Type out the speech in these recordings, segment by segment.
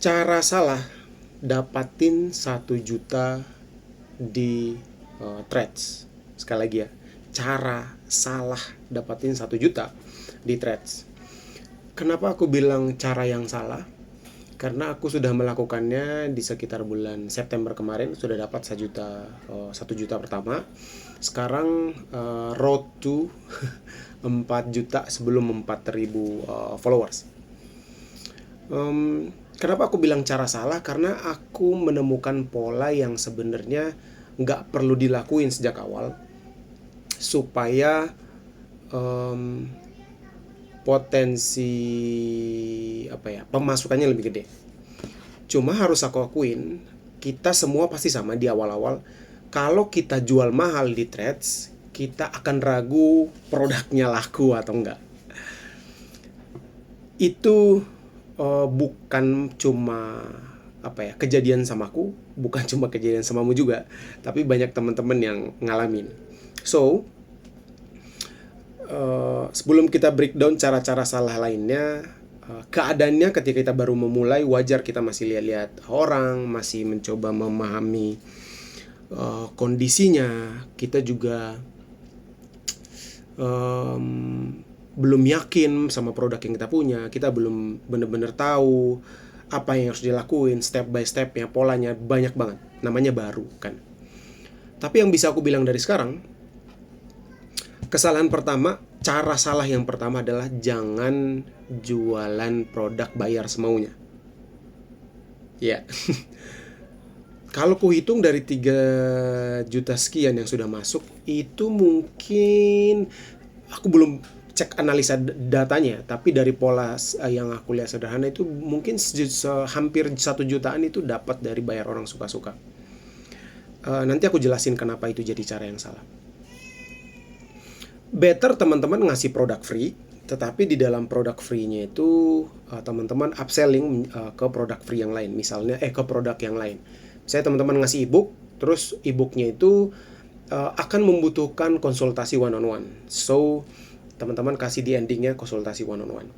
Cara salah dapatin 1 juta di Threads. Sekali lagi ya, cara salah dapatin 1 juta di Threads. Kenapa aku bilang cara yang salah? Karena aku sudah melakukannya di sekitar bulan September kemarin, sudah dapat 1 juta pertama. Sekarang road to 4 juta sebelum 4.000 followers. Kenapa aku bilang cara salah? Karena aku menemukan pola yang sebenarnya nggak perlu dilakuin sejak awal supaya potensi pemasukannya lebih gede. Cuma harus aku akuin, kita semua pasti sama di awal-awal. Kalau kita jual mahal di Threads, kita akan ragu produknya laku atau enggak. Itu bukan cuma kejadian sama aku, bukan cuma kejadian samamu juga, tapi banyak teman-teman yang ngalamin. So sebelum kita breakdown cara-cara salah lainnya, keadaannya ketika kita baru memulai, wajar kita masih lihat-lihat orang, masih mencoba memahami kondisinya. Kita juga belum yakin sama produk yang kita punya. Kita belum benar-benar tahu apa yang harus dilakuin, step by stepnya, polanya banyak banget. Namanya baru kan. Tapi yang bisa aku bilang dari sekarang, kesalahan pertama, cara salah yang pertama adalah jangan jualan produk bayar semaunya. Ya. Kalau kuhitung dari 3 juta sekian yang sudah masuk, itu mungkin aku belum cek analisa datanya, tapi dari pola yang aku lihat sederhana itu mungkin hampir 1 jutaan itu dapat dari bayar orang suka-suka. Nanti aku jelasin kenapa itu jadi cara yang salah. Better teman-teman ngasih produk free, tetapi di dalam produk free-nya itu teman-teman upselling ke produk free yang lain. Misalnya ke produk yang lain. Saya teman-teman ngasih ebook, terus ebooknya itu akan membutuhkan konsultasi one on one. So teman-teman kasih di endingnya konsultasi one on one.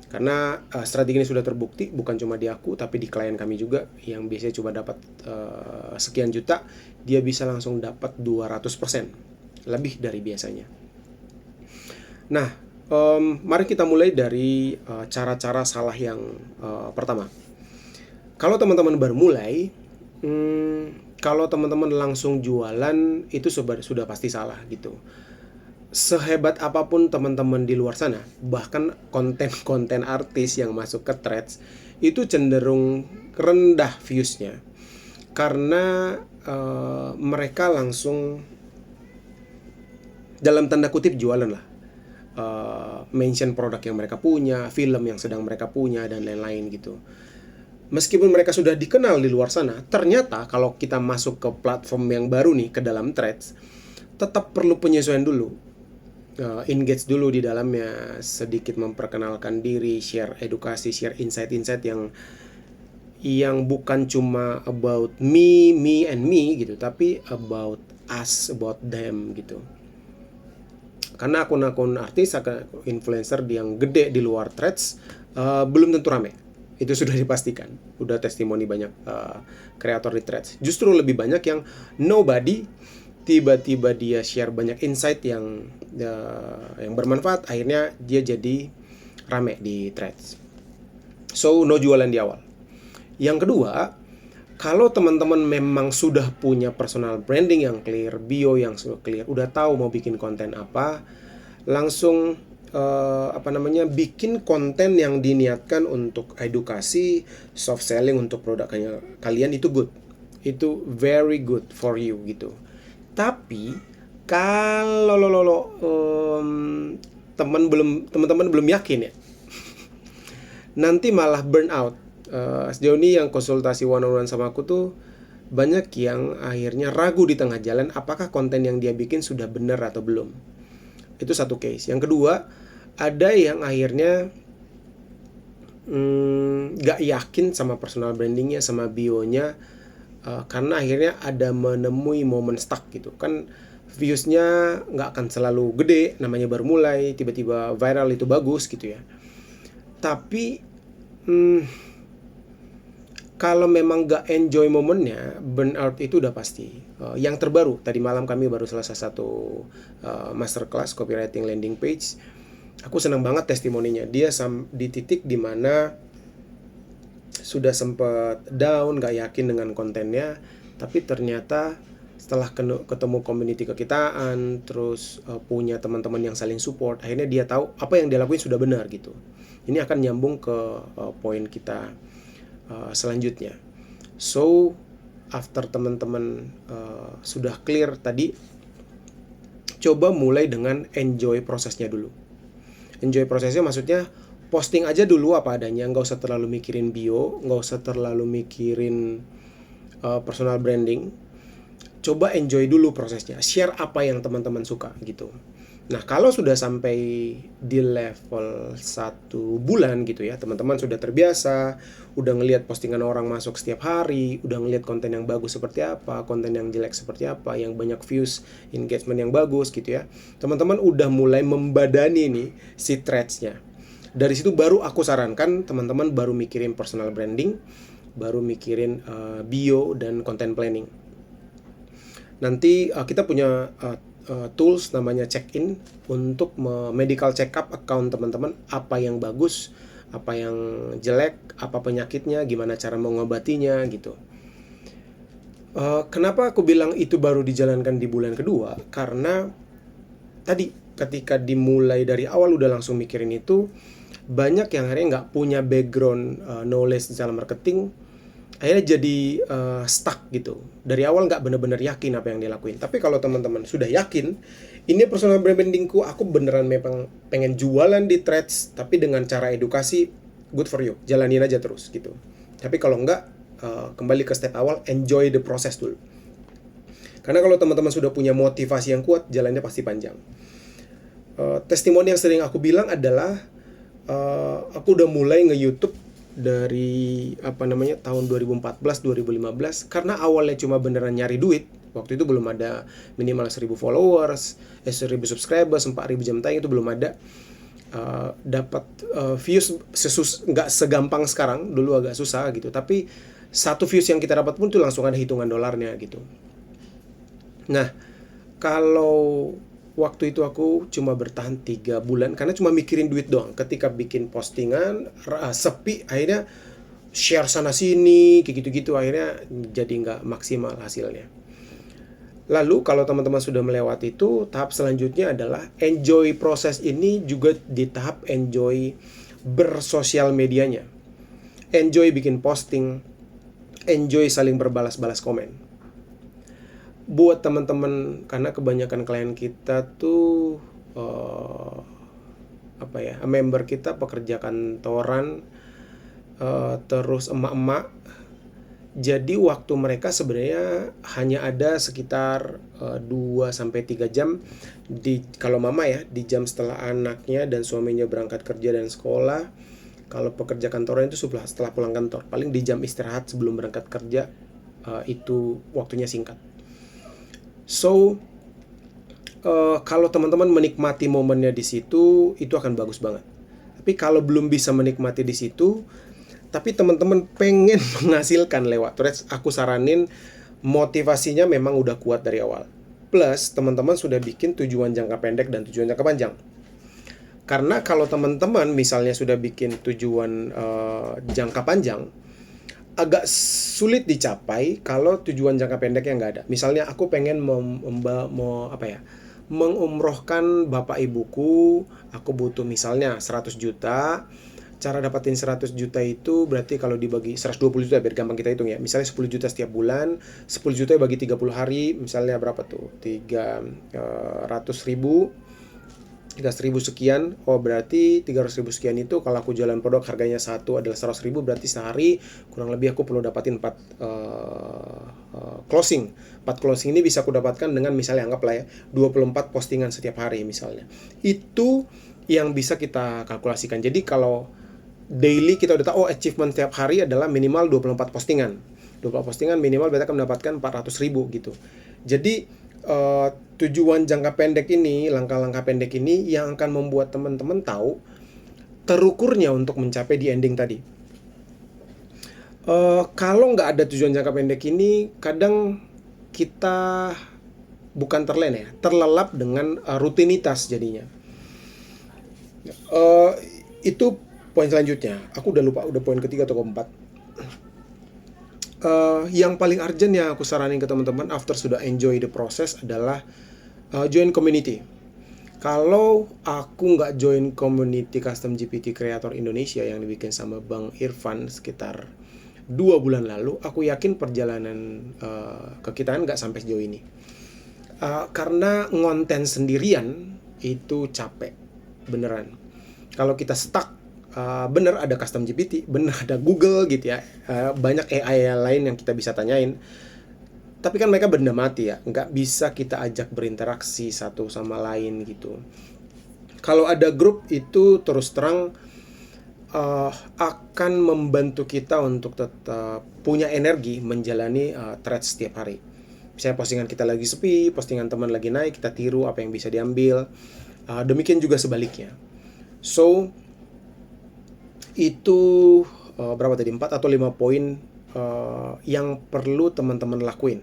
Karena strategi ini sudah terbukti bukan cuma di aku, tapi di klien kami juga yang biasanya coba dapat sekian juta, dia bisa langsung dapat 200% lebih dari biasanya. Nah, mari kita mulai dari cara-cara salah yang pertama. Kalau teman-teman baru mulai, kalau teman-teman langsung jualan, itu sudah pasti salah gitu. Sehebat apapun teman-teman di luar sana, bahkan konten-konten artis yang masuk ke Threads, itu cenderung rendah viewsnya. Karena mereka langsung dalam tanda kutip jualan lah. Mention produk yang mereka punya, film yang sedang mereka punya, dan lain-lain gitu. Meskipun mereka sudah dikenal di luar sana, ternyata kalau kita masuk ke platform yang baru nih, ke dalam Threads, tetap perlu penyesuaian dulu. Engage dulu di dalamnya, sedikit memperkenalkan diri, share edukasi, share insight-insight yang bukan cuma about me and me gitu, tapi about us, about them gitu. Karena akun-akun artis, influencer yang gede di luar Threads belum tentu rame. Itu sudah dipastikan. Udah testimoni banyak kreator di Threads. Justru lebih banyak yang nobody, tiba-tiba dia share banyak insight yang bermanfaat, akhirnya dia jadi rame di Threads. So, no jualan di awal. Yang kedua, kalau teman-teman memang sudah punya personal branding yang clear, bio yang sudah clear, udah tahu mau bikin konten apa, langsung bikin konten yang diniatkan untuk edukasi, soft selling untuk produk kalian, itu good. Itu very good for you gitu. Tapi kalau teman-teman belum yakin ya, nanti malah burn out. Sejauh ini yang konsultasi one on one sama aku tuh banyak yang akhirnya ragu di tengah jalan apakah konten yang dia bikin sudah benar atau belum. Itu satu case. Yang kedua, ada yang akhirnya gak yakin sama personal brandingnya, sama bionya, karena akhirnya ada menemui momen stuck gitu. Kan viewsnya gak akan selalu gede, namanya baru mulai, tiba-tiba viral itu bagus gitu ya. Tapi Kalau memang nggak enjoy momennya, burnout itu udah pasti. Yang terbaru, tadi malam kami baru selesai satu masterclass copywriting landing page. Aku senang banget testimoninya. Dia di titik dimana sudah sempat down, nggak yakin dengan kontennya, tapi ternyata setelah ketemu community kekitaan, terus punya teman-teman yang saling support, akhirnya dia tahu apa yang dia lakuin sudah benar gitu. Ini akan nyambung ke poin kita selanjutnya. So, after teman-teman sudah clear tadi, coba mulai dengan enjoy prosesnya dulu. Enjoy prosesnya maksudnya posting aja dulu apa adanya, nggak usah terlalu mikirin bio, nggak usah terlalu mikirin personal branding. Coba enjoy dulu prosesnya, share apa yang teman-teman suka gitu. Nah, kalau sudah sampai di level 1 bulan gitu ya, teman-teman sudah terbiasa, udah ngelihat postingan orang masuk setiap hari, udah ngelihat konten yang bagus seperti apa, konten yang jelek seperti apa, yang banyak views, engagement yang bagus gitu ya. Teman-teman udah mulai membadani nih si threads-nya. Dari situ baru aku sarankan teman-teman baru mikirin personal branding, baru mikirin bio dan content planning. Nanti kita punya tools namanya check-in untuk medical check-up account teman-teman, apa yang bagus, apa yang jelek, apa penyakitnya, gimana cara mengobatinya gitu. Kenapa aku bilang itu baru dijalankan di bulan kedua? Karena tadi ketika dimulai dari awal udah langsung mikirin itu, banyak yang akhirnya nggak punya background knowledge dalam marketing, akhirnya jadi stuck gitu. Dari awal nggak benar-benar yakin apa yang dilakuin. Tapi kalau teman-teman sudah yakin, ini personal brandingku, aku beneran memang pengen jualan di threads, tapi dengan cara edukasi, good for you, jalanin aja terus gitu. Tapi kalau nggak, kembali ke step awal, enjoy the process dulu. Karena kalau teman-teman sudah punya motivasi yang kuat, jalannya pasti panjang. Testimoni yang sering aku bilang adalah, aku udah mulai nge-YouTube dari tahun 2014-2015 karena awalnya cuma beneran nyari duit. Waktu itu belum ada minimal 1000 followers, 1000 subscribers, 4000 jam tayang itu belum ada. Dapat views nggak segampang sekarang, dulu agak susah gitu. Tapi satu views yang kita dapat pun tuh langsung ada hitungan dolarnya gitu. Nah, kalau waktu itu aku cuma bertahan 3 bulan karena cuma mikirin duit doang. Ketika bikin postingan sepi, akhirnya share sana sini kayak gitu-gitu, akhirnya jadi nggak maksimal hasilnya. Lalu kalau teman-teman sudah melewati itu, tahap selanjutnya adalah enjoy proses ini juga di tahap enjoy bersosial medianya. Enjoy bikin posting, enjoy saling berbalas-balas komen. Buat teman-teman, karena kebanyakan klien kita tuh member kita pekerja kantoran, terus emak-emak. Jadi waktu mereka sebenarnya hanya ada sekitar 2-3 jam kalau mama ya, di jam setelah anaknya dan suaminya berangkat kerja dan sekolah. Kalau pekerja kantoran itu setelah pulang kantor, paling di jam istirahat sebelum berangkat kerja, itu waktunya singkat. So, kalau teman-teman menikmati momennya di situ, itu akan bagus banget. Tapi kalau belum bisa menikmati di situ, tapi teman-teman pengen menghasilkan lewat threads, aku saranin motivasinya memang udah kuat dari awal. Plus, teman-teman sudah bikin tujuan jangka pendek dan tujuan jangka panjang. Karena kalau teman-teman misalnya sudah bikin tujuan jangka panjang, agak sulit dicapai kalau tujuan jangka pendeknya nggak ada. Misalnya aku pengen mengumrohkan bapak ibuku, aku butuh misalnya 100 juta. Cara dapatin 100 juta itu berarti kalau dibagi 120 juta, biar gampang kita hitung ya. Misalnya 10 juta setiap bulan, 10 juta bagi 30 hari, misalnya berapa tuh? 300.000 sekian. Oh, berarti 300.000 sekian itu kalau aku jualan produk harganya satu adalah 100.000, berarti sehari kurang lebih aku perlu dapatin 4 closing. 4 closing ini bisa aku dapatkan dengan misalnya anggaplah ya 24 postingan setiap hari misalnya. Itu yang bisa kita kalkulasikan. Jadi kalau daily kita udah tahu achievement setiap hari adalah minimal 24 postingan. 24 postingan minimal berarti akan mendapatkan 400.000 gitu. Jadi tujuan jangka pendek ini, langkah-langkah pendek ini yang akan membuat teman-teman tahu terukurnya untuk mencapai di ending tadi. Kalau nggak ada tujuan jangka pendek ini, kadang kita bukan terlena ya, terlelap dengan rutinitas jadinya. Eh, itu poin selanjutnya. Aku udah lupa, udah poin ketiga atau keempat. Yang paling urgent yang aku saranin ke teman-teman after sudah enjoy the process adalah join community. Kalau aku nggak join community Custom GPT Creator Indonesia yang dibikin sama Bang Irfan sekitar 2 bulan lalu, aku yakin perjalanan ke kita nggak sampai sejauh ini. Karena ngonten sendirian itu capek, beneran. Kalau kita stuck, bener ada Custom GPT, bener ada Google gitu ya, banyak AI lain yang kita bisa tanyain. Tapi kan mereka benda mati ya, nggak bisa kita ajak berinteraksi satu sama lain gitu. Kalau ada grup itu terus terang akan membantu kita untuk tetap punya energi menjalani thread setiap hari. Misalnya postingan kita lagi sepi, postingan teman lagi naik, kita tiru apa yang bisa diambil. Demikian juga sebaliknya. So, itu berapa tadi? 4 atau 5 poin yang perlu teman-teman lakuin.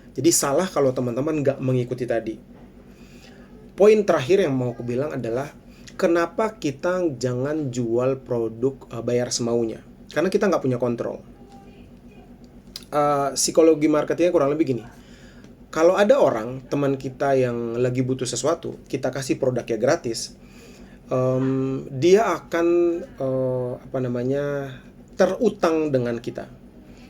Jadi salah kalau teman-teman nggak mengikuti tadi. Poin terakhir yang mau aku bilang adalah kenapa kita jangan jual produk bayar semaunya. Karena kita nggak punya kontrol. Psikologi marketingnya kurang lebih gini. Kalau ada orang, teman kita yang lagi butuh sesuatu, kita kasih produknya gratis, dia akan terutang dengan kita.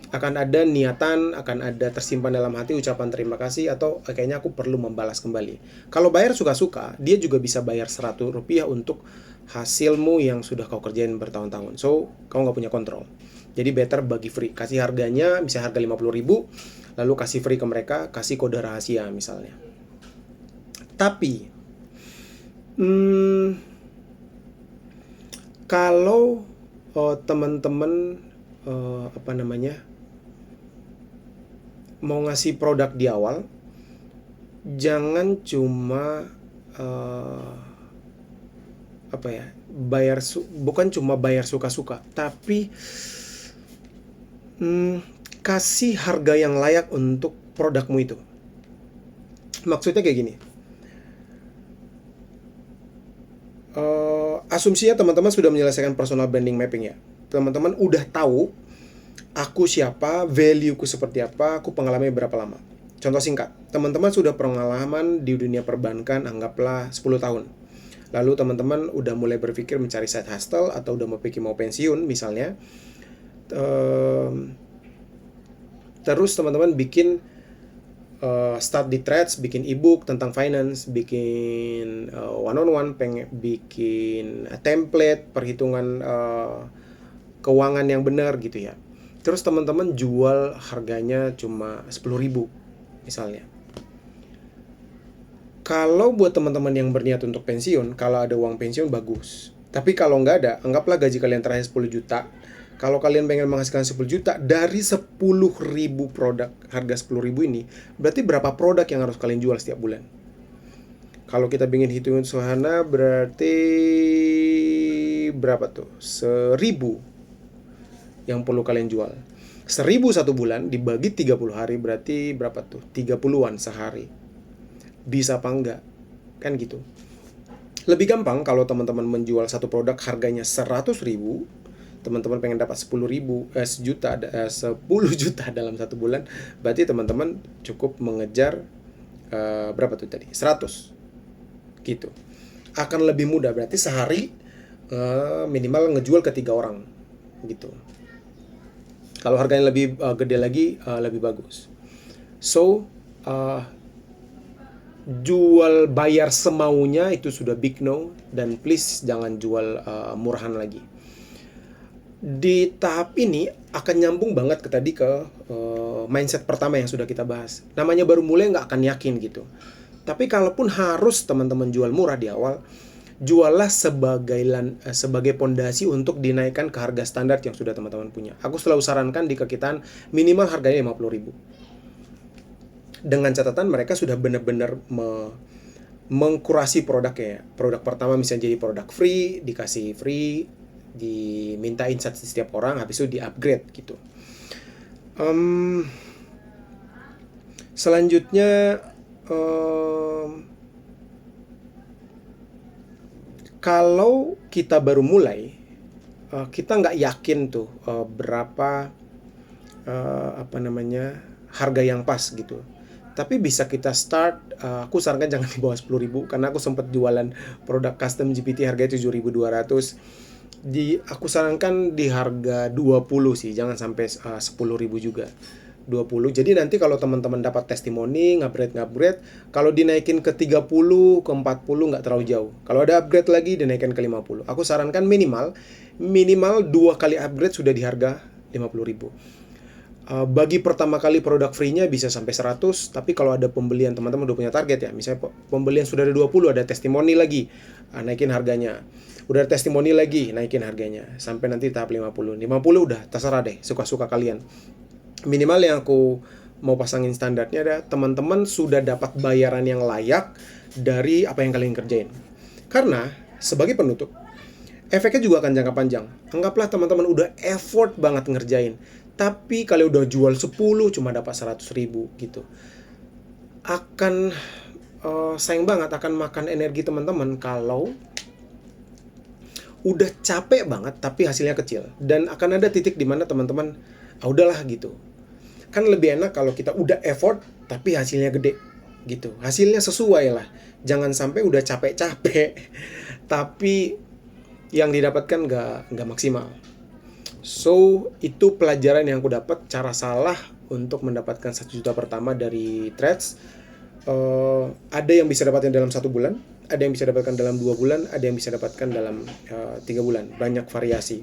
Akan ada niatan, akan ada tersimpan dalam hati ucapan terima kasih, atau kayaknya aku perlu membalas kembali. Kalau bayar suka-suka, dia juga bisa bayar Rp100 untuk hasilmu yang sudah kau kerjain bertahun-tahun. So, kau nggak punya kontrol. Jadi better bagi free. Kasih harganya, misalnya harga 50.000, lalu kasih free ke mereka, kasih kode rahasia misalnya. Tapi, kalau teman-teman mau ngasih produk di awal, jangan cuma bukan cuma bayar suka-suka, tapi kasih harga yang layak untuk produkmu itu. Maksudnya kayak gini. Asumsinya teman-teman sudah menyelesaikan personal branding mapping ya. Teman-teman udah tahu aku siapa, value-ku seperti apa, aku pengalamannya berapa lama. Contoh singkat, teman-teman sudah pengalaman di dunia perbankan anggaplah 10 tahun. Lalu teman-teman udah mulai berpikir mencari side hustle atau udah mau pensiun misalnya. Terus teman-teman bikin start di threads, bikin ebook tentang finance, bikin one-on-one, bikin template perhitungan keuangan yang benar gitu ya. Terus teman-teman jual harganya cuma 10.000 misalnya. Kalau buat teman-teman yang berniat untuk pensiun, kalau ada uang pensiun bagus. Tapi kalau nggak ada, anggaplah gaji kalian terakhir 10 juta. Kalau kalian pengen menghasilkan 10 juta dari 10.000 produk harga 10.000 ini, berarti berapa produk yang harus kalian jual setiap bulan? Kalau kita ingin hitungan sederhana, berarti berapa tuh? 1.000 yang perlu kalian jual. 1.000 satu bulan dibagi 30 hari berarti berapa tuh? 30-an sehari. Bisa apa enggak? Kan gitu. Lebih gampang kalau teman-teman menjual satu produk harganya 100.000, teman-teman pengen dapat 10 juta dalam satu bulan, berarti teman-teman cukup mengejar berapa tuh tadi? 100 gitu. Akan lebih mudah, berarti sehari minimal ngejual ke 3 orang gitu. Kalau harganya lebih gede lagi, lebih bagus. So, jual bayar semaunya itu sudah big no, dan please jangan jual murahan lagi. Di tahap ini akan nyambung banget ke mindset pertama yang sudah kita bahas. Namanya baru mulai nggak akan yakin gitu. Tapi kalaupun harus teman-teman jual murah di awal, juallah sebagai pondasi untuk dinaikkan ke harga standar yang sudah teman-teman punya. Aku selalu sarankan di kekitaan minimal harganya 50.000. Dengan catatan mereka sudah benar-benar mengkurasi produknya. Produk pertama misalnya jadi produk free, dikasih free, diminta insight setiap orang, habis itu di upgrade gitu. Em, Selanjutnya, kalau kita baru mulai, kita nggak yakin tuh berapa harga yang pas gitu. Tapi bisa kita start, aku sarankan jangan di bawah 10.000 karena aku sempat jualan produk custom GPT harganya 7.200. Aku sarankan di harga 20 sih, jangan sampai 10.000 juga. 20. Jadi nanti kalau teman-teman dapat testimoni, ngupgrade, kalau dinaikin ke 30, ke 40 nggak terlalu jauh. Kalau ada upgrade lagi dinaikin ke 50. Aku sarankan minimal 2 kali upgrade sudah di harga 50.000. Bagi pertama kali produk free-nya bisa sampai 100, tapi kalau ada pembelian, teman-teman udah punya target ya, misalnya pembelian sudah ada 20, ada testimoni lagi, naikin harganya. Udah ada testimoni lagi, naikin harganya. Sampai nanti tahap 50. 50 udah, terserah deh, suka-suka kalian. Minimal yang aku mau pasangin standarnya ada teman-teman sudah dapat bayaran yang layak dari apa yang kalian kerjain. Karena, sebagai penutup, efeknya juga akan jangka panjang. Anggaplah teman-teman udah effort banget ngerjain, tapi kalian udah jual 10 cuma dapat 100.000 gitu. Akan sayang banget, akan makan energi teman-teman kalau udah capek banget tapi hasilnya kecil. Dan akan ada titik di mana teman-teman, udahlah gitu. Kan lebih enak kalau kita udah effort tapi hasilnya gede gitu. Hasilnya sesuai lah. Jangan sampai udah capek-capek tapi yang didapatkan nggak maksimal. So, itu pelajaran yang aku dapat, cara salah untuk mendapatkan 1 juta pertama dari Threads. Ada yang bisa dapatkan dalam 1 bulan, ada yang bisa dapatkan dalam 2 bulan, ada yang bisa dapatkan dalam 3 bulan. Banyak variasi.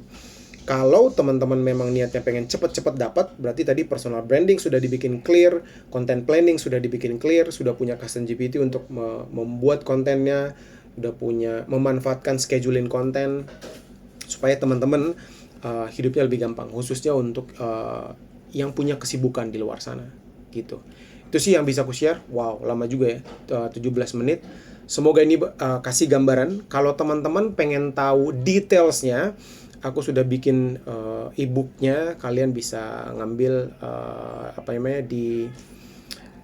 Kalau teman-teman memang niatnya pengen cepet-cepet dapat, berarti tadi personal branding sudah dibikin clear, content planning sudah dibikin clear, sudah punya custom GPT untuk membuat kontennya, udah punya memanfaatkan scheduling konten, supaya teman-teman hidupnya lebih gampang, khususnya untuk yang punya kesibukan di luar sana gitu. Itu sih yang bisa aku share. Wow, lama juga ya, 17 menit. Semoga ini kasih gambaran. Kalau teman-teman pengen tahu detailsnya, aku sudah bikin e-booknya. Kalian bisa ngambil di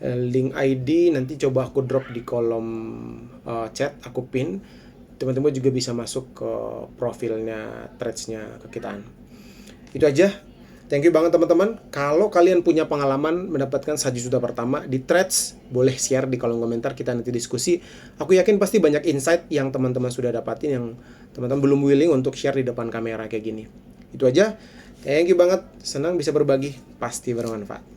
link ID. Nanti coba aku drop di kolom chat, aku pin. Teman-teman juga bisa masuk ke profilnya Threads-nya Kekitaan. Itu aja. Thank you banget teman-teman. Kalau kalian punya pengalaman mendapatkan 1 juta pertama di Threads, boleh share di kolom komentar, kita nanti diskusi. Aku yakin pasti banyak insight yang teman-teman sudah dapatin, yang teman-teman belum willing untuk share di depan kamera kayak gini. Itu aja. Thank you banget. Senang bisa berbagi. Pasti bermanfaat.